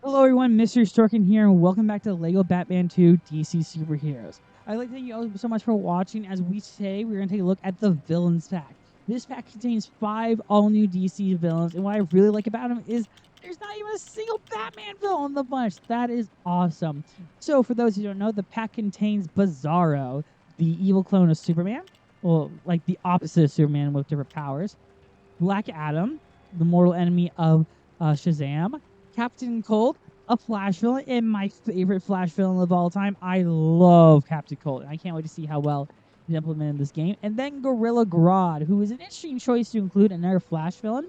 Hello everyone, Mr. Storkin here, and welcome back to LEGO Batman 2 DC Superheroes. I'd like to thank you all so much for watching. As we say, we're going to take a look at the Villains Pack. This pack contains 5 all-new DC villains, and what I really like about them is there's not even a single Batman villain in the bunch. That is awesome. So, for those who don't know, the pack contains Bizzaro, the evil clone of Superman, well, like the opposite of Superman with different powers, Black Adam, the mortal enemy of SHAZAM, Captain Cold, a Flash villain, and my favorite Flash villain of all time. I love Captain Cold, and I can't wait to see how well he's implemented in this game. And then Gorilla Grodd, who is an interesting choice to include another Flash villain.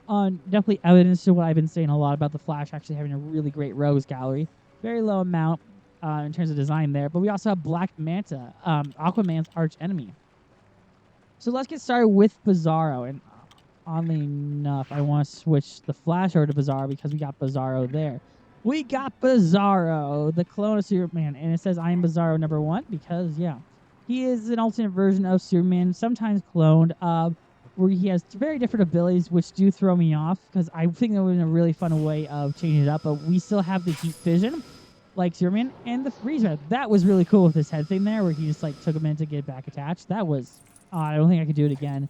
Definitely evidence to what I've been saying a lot about the Flash actually having a really great rogues gallery. Very low amount in terms of design there. But we also have Black Manta, Aquaman's arch enemy. So let's get started with Bizzaro. And oddly enough, I want to switch the Flash over to Bizzaro because we got Bizzaro there. We got Bizzaro, the clone of Superman, and it says I am Bizzaro #1 because, yeah, he is an alternate version of Superman, sometimes cloned, where he has very different abilities, which do throw me off because I think that would have been a really fun way of changing it up, but we still have the heat vision, like Superman, and the freeze red. That was really cool with his head thing there, where he just, like, took a minute to get back attached. That was, I don't think I could do it again.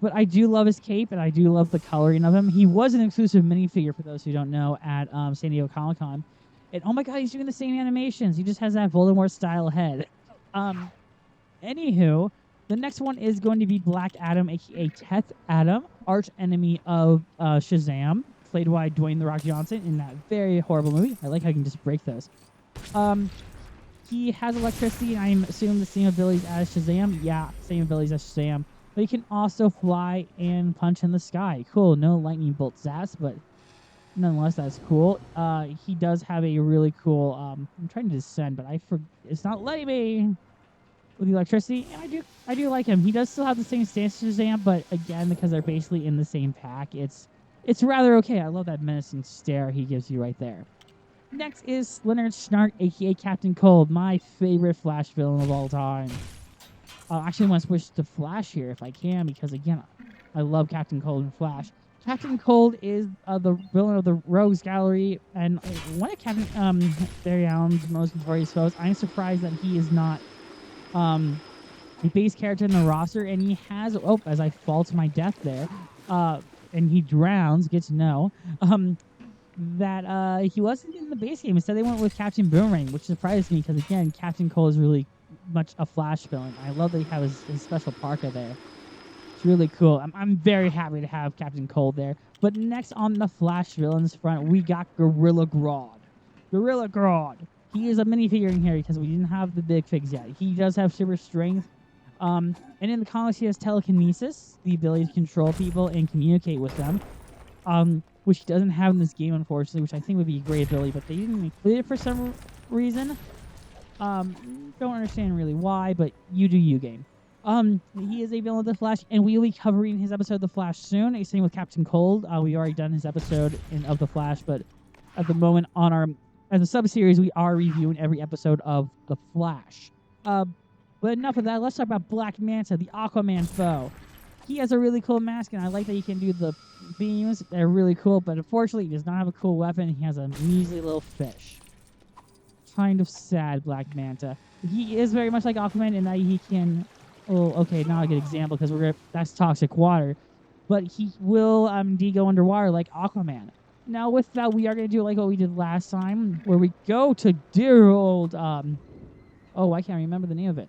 But I do love his cape, and I do love the coloring of him. He was an exclusive minifigure, for those who don't know, at San Diego Comic-Con. And oh my god, he's doing the same animations. He just has that Voldemort-style head. Anywho, the next one is going to be Black Adam, a.k.a. Teth Adam, arch enemy of SHAZAM, played by Dwayne "The Rock" Johnson in that very horrible movie. I like how you can just break those. He has electricity, and I'm assuming the same abilities as SHAZAM. Yeah, same abilities as SHAZAM. But he can also fly and punch in the sky. Cool, no lightning bolt zaps, but nonetheless, that's cool. He does have a really cool, I'm trying to descend, but it's not letting me with the electricity, and I do like him. He does still have the same stance as Shazam, but again, because they're basically in the same pack, it's rather okay. I love that menacing stare he gives you right there. Next is Leonard Snark, aka Captain Cold, my favorite Flash villain of all time. I actually want to switch to Flash here if I can, because again, I love Captain Cold and Flash. Captain Cold is the villain of the Rogues Gallery, and one of Captain Barry Allen's most notorious foes. I'm surprised that he is not a base character in the roster, and he has, as I fall to my death there, and he drowns, get to know, that he wasn't in the base game. Instead, they went with Captain Boomerang, which surprised me, because again, Captain Cold is really much a Flash villain. I love that he has his special parka there. It's really cool. I'm very happy to have Captain Cold there. But next on the Flash villains front, we got Gorilla Grodd. Gorilla Grodd. He is a minifigure in here because we didn't have the big figs yet. He does have super strength. And in the comics, he has telekinesis, the ability to control people and communicate with them. Which he doesn't have in this game, unfortunately, which I think would be a great ability, but they didn't include it for some reason. Don't understand really why, but you do you, game. He is a villain of the Flash, and we will be covering his episode of the Flash soon. Same with Captain Cold. We already done his episode of the Flash, but at the moment as a sub-series, we are reviewing every episode of the Flash. But enough of that. Let's talk about Black Manta, the Aquaman foe. He has a really cool mask, and I like that he can do the beams. They're really cool, but unfortunately, he does not have a cool weapon. He has a measly little fish. Kind of sad, Black Manta. He is very much like Aquaman in that he can... Oh, okay, not a good example because that's toxic water. But he will go underwater like Aquaman. Now, with that, we are going to do like what we did last time, where we go to dear old... oh, I can't remember the name of it.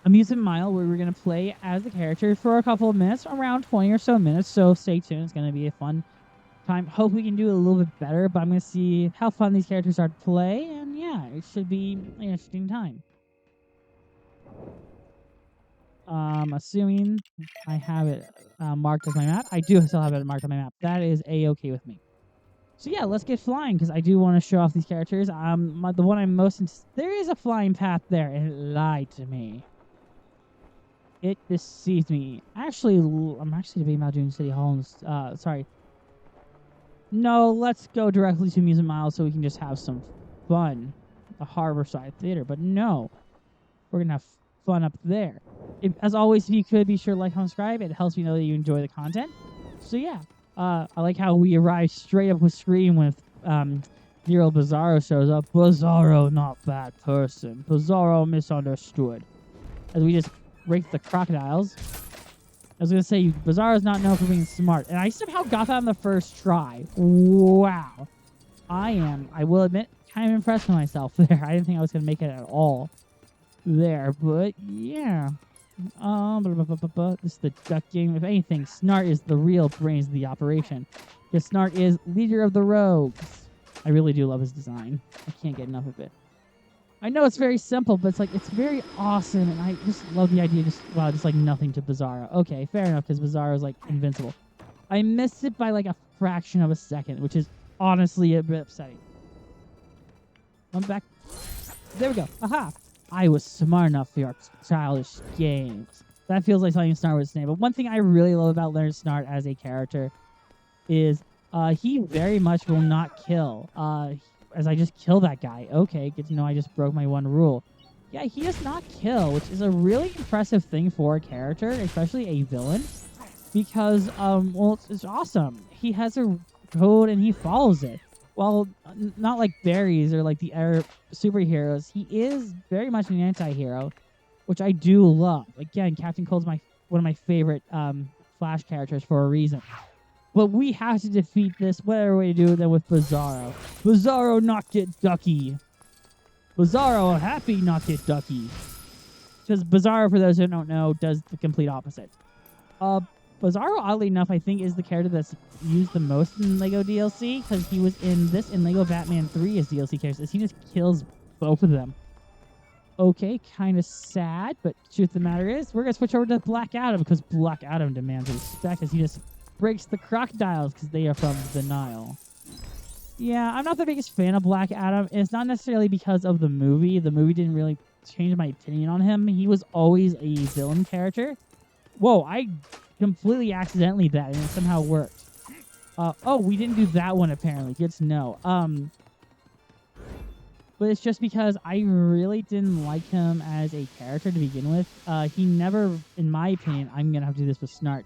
Amusement Mile, where we're going to play as the character for a couple of minutes, around 20 or so minutes, so stay tuned. It's going to be a fun time. Hope we can do it a little bit better, but I'm going to see how fun these characters are to play, and yeah, it should be an interesting time. Assuming I have it marked as my map. I do still have it marked on my map. That is A-okay with me. So yeah, let's get flying, because I do want to show off these characters. The one I'm most... There is a flying path there, and it lied to me. It deceived me. Actually, I'm actually debating about doing City Hall. Sorry. No, let's go directly to Amusement Mile so we can just have some fun. The Harborside Theater. But no, we're going to have fun up there. As always, if you could, be sure to like and subscribe. It helps me know that you enjoy the content. So yeah, I like how we arrive straight up with Scream with dear old Bizzaro shows up. Bizzaro, not bad person. Bizzaro misunderstood. As we just rake the crocodiles. I was gonna say, Bizzaro's not known for being smart, and I somehow got that on the first try. Wow. I will admit, kind of impressed with myself there. I didn't think I was gonna make it at all there, but yeah. This is the duck game. If anything, Snart is the real brains of the operation. Because Snart is leader of the rogues. I really do love his design. I can't get enough of it. I know it's very simple, but it's very awesome, and I just love the idea. Just like nothing to Bizzaro. Okay, fair enough, because Bizzaro is like invincible. I missed it by like a fraction of a second, which is honestly a bit upsetting. I'm back. There we go. Aha! I was smart enough for your childish games. That feels like something Snart would say. But one thing I really love about Leonard Snart as a character is he very much will not kill. As I just kill that guy. Okay, good to know I just broke my one rule. Yeah, he does not kill, which is a really impressive thing for a character, especially a villain. Because, well, it's awesome. He has a code and he follows it. Well, not like Barry's or like the other superheroes. He is very much an anti-hero, which I do love. Again, Captain Cold's one of my favorite Flash characters for a reason. But we have to defeat this. What other way to do it than with Bizzaro? Bizzaro not get ducky. Bizzaro happy not get ducky. Because Bizzaro, for those who don't know, does the complete opposite. Bizzaro, oddly enough, I think is the character that's used the most in LEGO DLC, because he was in LEGO Batman 3 as DLC characters. He just kills both of them. Okay, kind of sad, but truth of the matter is, we're going to switch over to Black Adam, because Black Adam demands respect, as he just breaks the crocodiles, because they are from the Nile. Yeah, I'm not the biggest fan of Black Adam, and it's not necessarily because of the movie. The movie didn't really change my opinion on him. He was always a villain character. Whoa, I completely accidentally did that, and it somehow worked. Oh, we didn't do that one, apparently. Good to know. But it's just because I really didn't like him as a character to begin with. He never, in my opinion, I'm going to have to do this with Snart.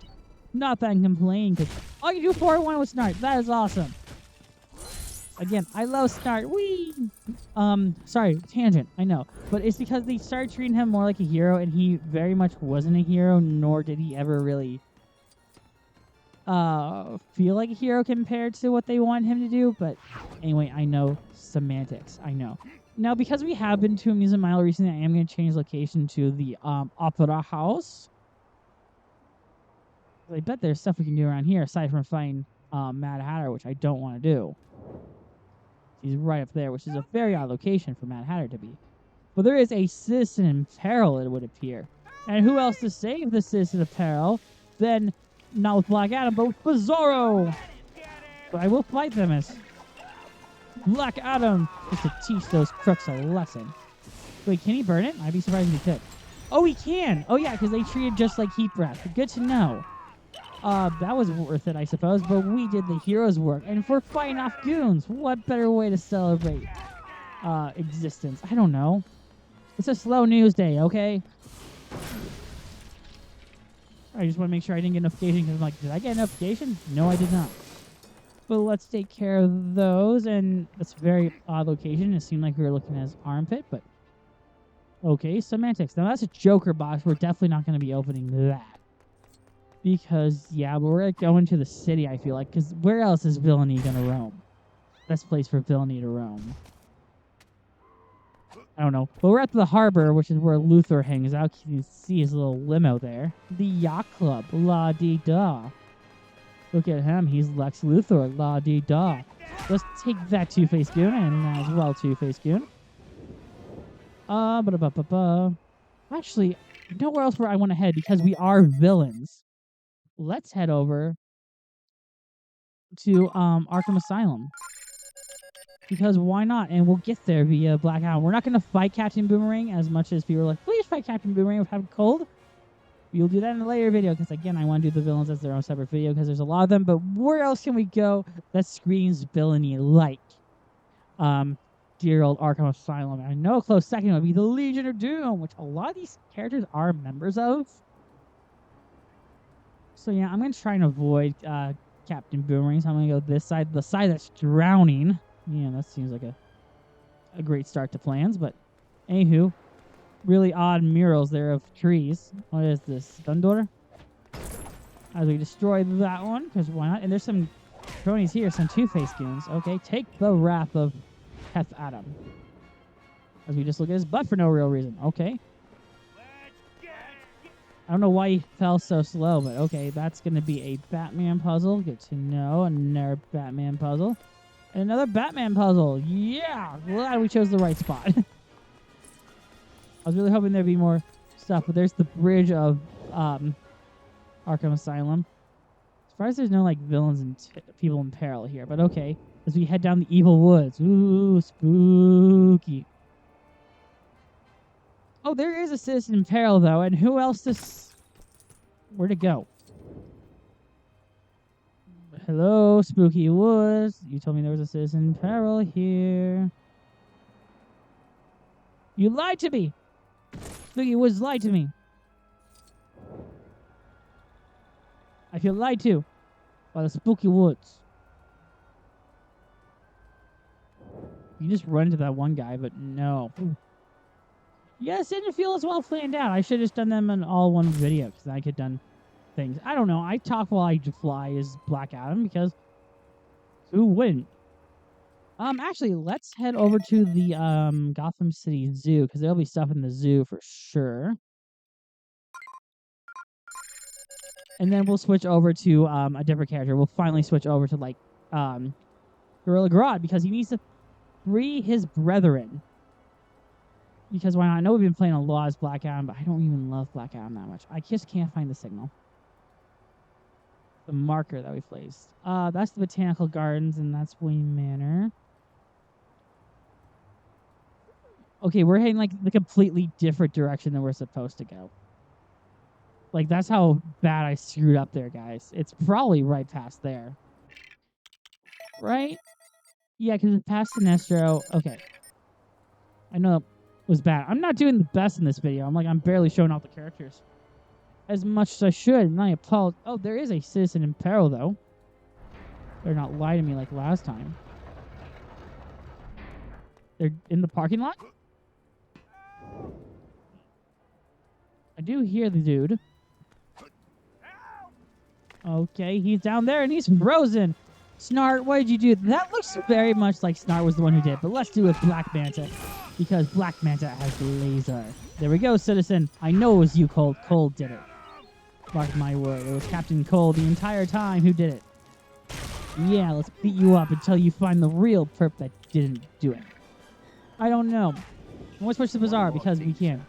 Not that I'm complaining, because all you do 4-1 with Snart. That is awesome. Again, I love Snart. Whee! Sorry, tangent, I know. But it's because they started treating him more like a hero, and he very much wasn't a hero, nor did he ever really feel like a hero compared to what they want him to do. But anyway, I know semantics. I know. Now, because we have been to Amusement Mile recently, I am going to change location to the Opera House. I bet there's stuff we can do around here, aside from fighting Mad Hatter, which I don't want to do. He's right up there, which is a very odd location for Mad Hatter to be. But there is a citizen in peril, it would appear. And who else to save the citizen of peril than, not with Black Adam, but with Bizzaro! But I will fight them as Black Adam, just to teach those crooks a lesson. Wait, can he burn it? I'd be surprised if he could. Oh, he can! Oh yeah, because they treat it just like heat breath. Good to know. That was worth it, I suppose, but we did the hero's work. And if we're fighting off goons, what better way to celebrate existence? I don't know. It's a slow news day, okay? I just want to make sure I didn't get a notification, because I'm like, did I get a notification? No, I did not. But let's take care of those, and that's a very odd location. It seemed like we were looking at his armpit, but okay, semantics. Now that's a Joker box. We're definitely not going to be opening that. Because, yeah, but we're going to the city, I feel like. Because where else is villainy going to roam? Best place for villainy to roam. I don't know. But we're at the harbor, which is where Luthor hangs out. You can see his little limo there. The Yacht Club. La-dee-da. Look at him. He's Lex Luthor. La-dee-da. Let's take that Two-Face Goon, and as well Two-Face Goon. Actually, nowhere else where I want to head, because we are villains. Let's head over to Arkham Asylum. Because why not? And we'll get there via Black Adam. We're not going to fight Captain Boomerang as much as people are like, please fight Captain Boomerang with Captain Cold. We'll do that in a later video, because again, I want to do the villains as their own separate video, because there's a lot of them. But where else can we go that screams villainy like dear old Arkham Asylum? I know a close second would be the Legion of Doom, which a lot of these characters are members of. So yeah, I'm going to try and avoid Captain Boomerang. So I'm gonna go this side, the side that's drowning. Yeah, that seems like a great start to plans. But anywho, really odd murals there of trees. What is this? Gundor? As we destroy that one, because why not? And there's some cronies here, some Two-Face goons. Okay, take the wrath of Hef Adam. As we just look at his butt for no real reason. Okay. I don't know why he fell so slow, but okay, that's going to be a Batman puzzle. Good to know. Another Batman puzzle. And another Batman puzzle. Yeah! Glad we chose the right spot. I was really hoping there'd be more stuff, but there's the bridge of Arkham Asylum. As far as there's no like villains and people in peril here, but okay. As we head down the evil woods. Ooh, spooky. Oh, there is a citizen in peril, though, and who else is... Where'd it go? Hello, spooky woods. You told me there was a citizen in peril here. You lied to me! Spooky woods lied to me. I feel lied to by the spooky woods. You just run into that one guy, but no. Yes, it didn't feel as well planned out. I should have just done them in all one video because I could have done things. I don't know. I talk while I fly as Black Adam because who wouldn't? Actually, let's head over to the Gotham City Zoo because there'll be stuff in the zoo for sure. And then we'll switch over to a different character. We'll finally switch over to like Gorilla Grodd because he needs to free his brethren. Because why not? I know we've been playing a lot as Black Adam, but I don't even love Black Adam that much. I just can't find the signal. The marker that we placed. That's the Botanical Gardens, and that's Wayne Manor. Okay, we're heading like the completely different direction than we're supposed to go. Like, that's how bad I screwed up there, guys. It's probably right past there. Right? Yeah, because it's past Sinestro. Okay. I know it was bad. I'm not doing the best in this video. I'm barely showing off the characters as much as I should, and I apologize. Oh, there is a citizen in peril, though. They're not lying to me like last time. They're in the parking lot? I do hear the dude. Okay, he's down there, and he's frozen. Snart, what did you do? That looks very much like Snart was the one who did, but let's do it with Black Manta, because Black Manta has the laser. There we go, citizen. I know it was you, Cold. Cold did it. Mark my word, it was Captain Cold the entire time who did it. Yeah, let's beat you up until you find the real perp that didn't do it. I don't know. I want to switch to Bizzaro because we can.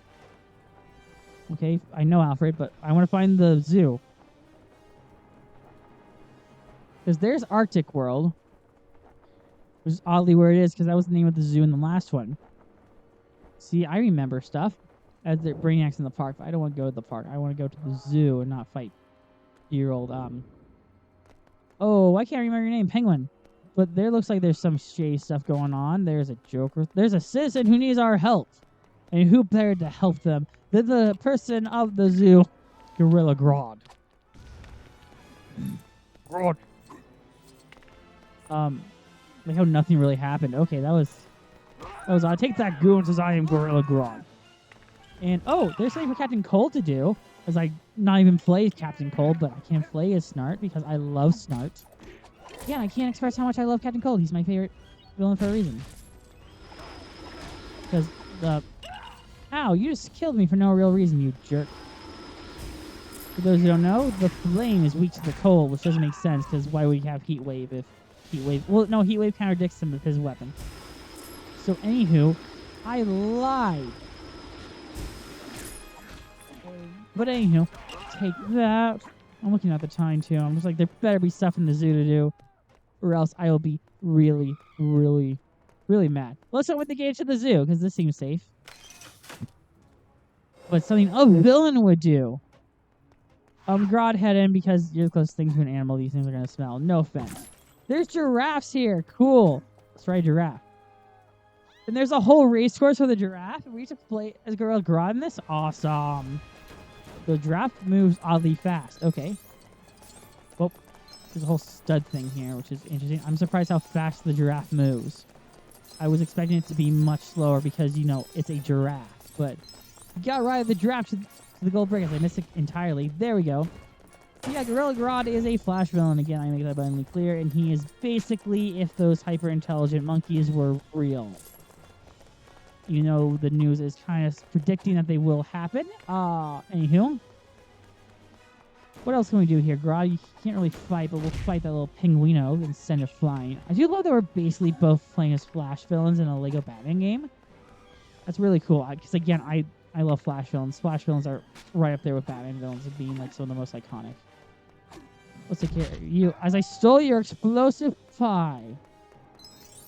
Okay, I know Alfred, but I want to find the zoo. Because there's Arctic World, which is oddly where it is, because that was the name of the zoo in the last one. See, I remember stuff as the Brainiacs in the park, but I don't want to go to the park. I want to go to the zoo and not fight year-old, Oh, I can't remember your name, Penguin. But there looks like there's some shady stuff going on. There's a Joker. There's a citizen who needs our help. And who better to help them than the person of the zoo, Gorilla Grodd. Grodd. Like how nothing really happened. Okay, that was odd. Take that, goons, as I am Gorilla Grodd. And oh, there's something for Captain Cold to do, as I not even play Captain Cold, but I can play as Snart because I love Snart. Yeah, I can't express how much I love Captain Cold. He's my favorite villain for a reason. Because the... Ow, you just killed me for no real reason, you jerk. For those who don't know, the flame is weak to the cold, which doesn't make sense, because why would you have Heat Wave if Heat Wave... Well, no, Heat Wave contradicts him with his weapon. So, anywho, I lied. But anywho, take that. I'm looking at the time, too. I'm just like, there better be stuff in the zoo to do, or else I will be really, really, really mad. Let's start with the gate to the zoo, because this seems safe. But something a villain would do. Grodd head in because you're the closest thing to an animal these things are going to smell. No offense. There's giraffes here. Cool. Let's ride a giraffe. And there's a whole race course for the giraffe. We get to play as Gorilla Grodd in this? Awesome. The giraffe moves oddly fast. Okay. Well, There's a whole stud thing here, which is interesting. I'm surprised how fast the giraffe moves. I was expecting it to be much slower because, you know, it's a giraffe. But you got right of the giraffe to the gold brick. I missed it entirely. There we go. Yeah, Gorilla Grodd is a Flash villain. Again, I make that abundantly clear. And he is basically if those hyper-intelligent monkeys were real. You know, the news is kind of predicting that they will happen. Anywho. What else can we do here? Grodd, you can't really fight, but we'll fight that little pinguino and send it flying. I do love that we're basically both playing as Flash villains in a Lego Batman game. That's really cool. Because, again, I love Flash villains. Flash villains are right up there with Batman villains of being, like, some of the most iconic. Let's take care of you. As I stole your explosive pie.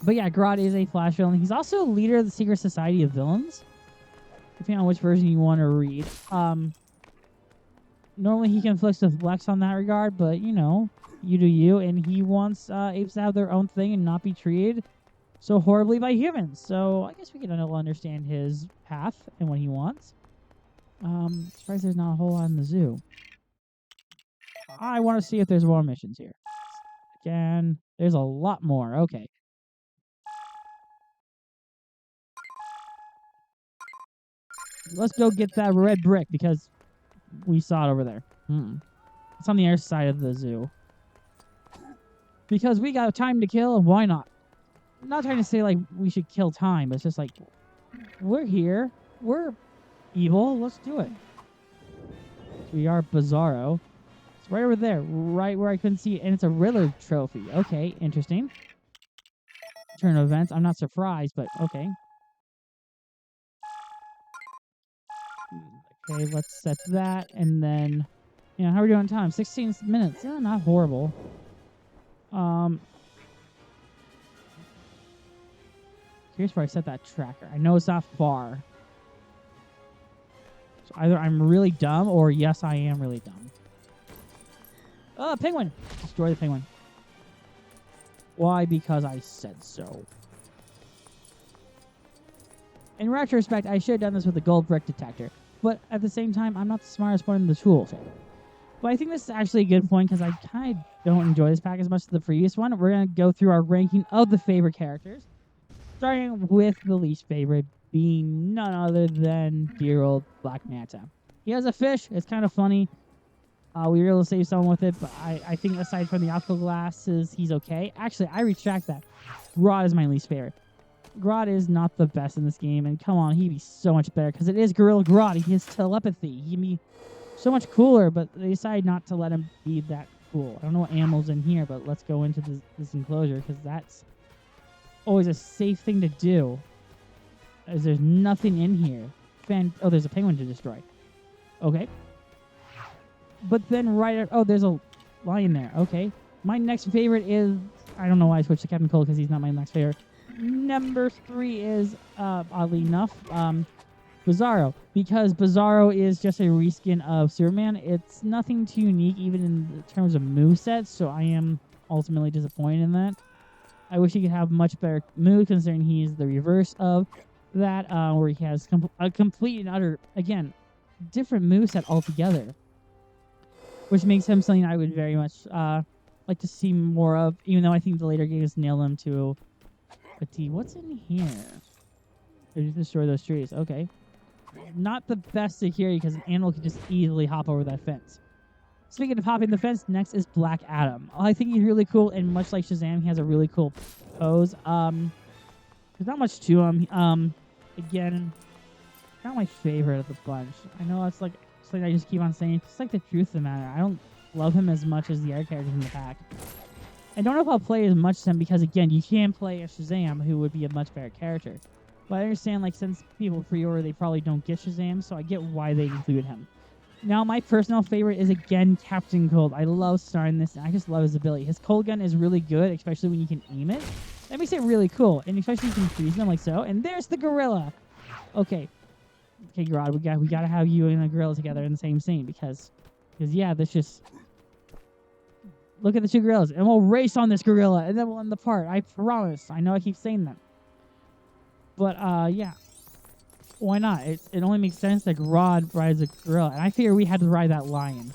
But, yeah, Grodd is a Flash villain. He's also a leader of the Secret Society of Villains. Depending on which version you want to read. Normally he conflicts with Lex on that regard, but, you know, you do you. And he wants apes to have their own thing and not be treated so horribly by humans. So I guess we can understand his path and what he wants. Surprised there's not a whole lot in the zoo. I want to see if there's more missions here. Again, there's a lot more. Okay. Let's go get that red brick because we saw it over there. It's on the other side of the zoo. Because we got time to kill, and why not? I'm not trying to say, like, we should kill time, but it's just like, we're here. We're evil. Let's do it. We are Bizzaro. It's right over there, right where I couldn't see it, and it's a Riddler trophy. Okay, interesting. Turn of events. I'm not surprised, but okay. Okay, let's set that, and then, you know, how are we doing on time? 16 minutes. Not horrible. Here's where I set that tracker. I know it's not far. So either I'm really dumb, or yes, I am really dumb. Oh, penguin! Destroy the penguin. Why? Because I said so. In retrospect, I should have done this with a gold brick detector. But at the same time, I'm not the smartest one in the tools. But I think this is actually a good point because I kind of don't enjoy this pack as much as the previous one. We're going to go through our ranking of the favorite characters. Starting with the least favorite being none other than dear old Black Manta. He has a fish. It's kind of funny. We were able to save someone with it, but I think aside from the optical glasses, he's okay. Actually, I retract that. Grodd is my least favorite. Grodd is not the best in this game, and come on, he'd be so much better, because it is Gorilla Grodd. He has telepathy. He'd be so much cooler, but they decided not to let him be that cool. I don't know what animal's in here, but let's go into this enclosure, because that's always a safe thing to do, as there's nothing in here. Oh, there's a penguin to destroy. Okay. But then there's a lion there. Okay. My next favorite is, I don't know why I switched to Captain Cold, because he's not my next favorite. Number 3 is, oddly enough, Bizzaro. Because Bizzaro is just a reskin of Superman. It's nothing too unique, even in terms of movesets, so I am ultimately disappointed in that. I wish he could have much better moves, considering he's the reverse of that, where he has a complete and utter, again, different moveset altogether. Which makes him something I would very much like to see more of, even though I think the later games nail him to a T. What's in here? Did you destroy those trees? Okay. Not the best security because an animal could just easily hop over that fence. Speaking of hopping the fence, next is Black Adam. I think he's really cool, and much like Shazam, he has a really cool pose. There's not much to him. Again, not my favorite of the bunch. I know it's like something I just keep on saying. It's just like the truth of the matter. I don't love him as much as the other characters in the pack. I don't know if I'll play as much as him because, again, you can play a Shazam who would be a much better character. But I understand, like, since people pre-order, they probably don't get Shazam, so I get why they include him. Now, my personal favorite is, again, Captain Cold. I love starting this, and I just love his ability. His cold gun is really good, especially when you can aim it. That makes it really cool, and especially you can freeze them like so. And there's the gorilla. Okay, Grodd, we gotta have you and the gorilla together in the same scene because yeah, this just... Look at the two gorillas, and we'll race on this gorilla, and then we'll end the part. I promise. I know I keep saying that. But, yeah. Why not? It only makes sense that Grodd rides a gorilla, and I figure we had to ride that lion.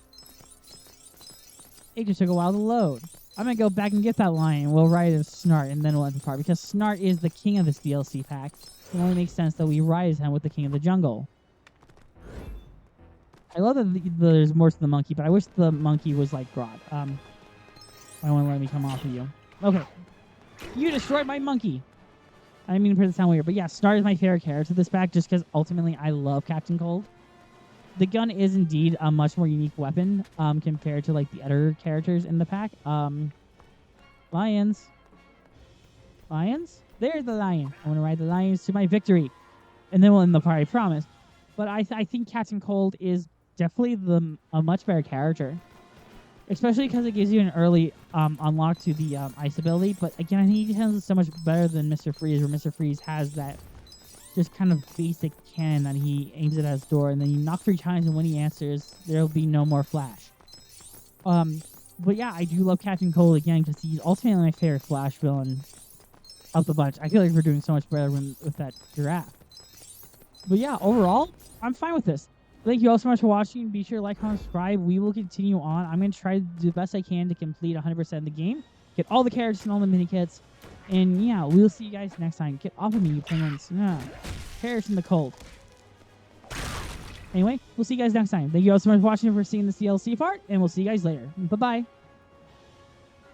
It just took a while to load. I'm going to go back and get that lion. We'll ride as Snart, and then we'll end the part. Because Snart is the king of this DLC pack. It only makes sense that we ride as him with the king of the jungle. I love that there's more to the monkey, but I wish the monkey was like Grodd. I won't let me come off of you. Okay. You destroyed my monkey. I didn't mean to put it sound weird, but yeah, Snart is my favorite character this pack just because ultimately I love Captain Cold. The gun is indeed a much more unique weapon compared to like the other characters in the pack. Lions. Lions? There's the lion. I want to ride the lions to my victory. And then we'll end the part, I promise. But I think Captain Cold is definitely a much better character. Especially because it gives you an early unlock to the ice ability. But again, I think he handles it so much better than Mr. Freeze, where Mr. Freeze has that just kind of basic cannon that he aims it at his door, and then you knock 3 times, and when he answers, there'll be no more flash. But yeah, I do love Captain Cold again because he's ultimately my favorite Flash villain of the bunch. I feel like we're doing so much better with that giraffe. But yeah, overall, I'm fine with this. Thank you all so much for watching. Be sure to like, comment, subscribe. We will continue on. I'm going to try to do the best I can to complete 100% of the game. Get all the characters and all the mini kits. And yeah, we'll see you guys next time. Get off of me, you penguins. Perish in the cold. Anyway, we'll see you guys next time. Thank you all so much for watching and for seeing this DLC part. And we'll see you guys later. Bye-bye.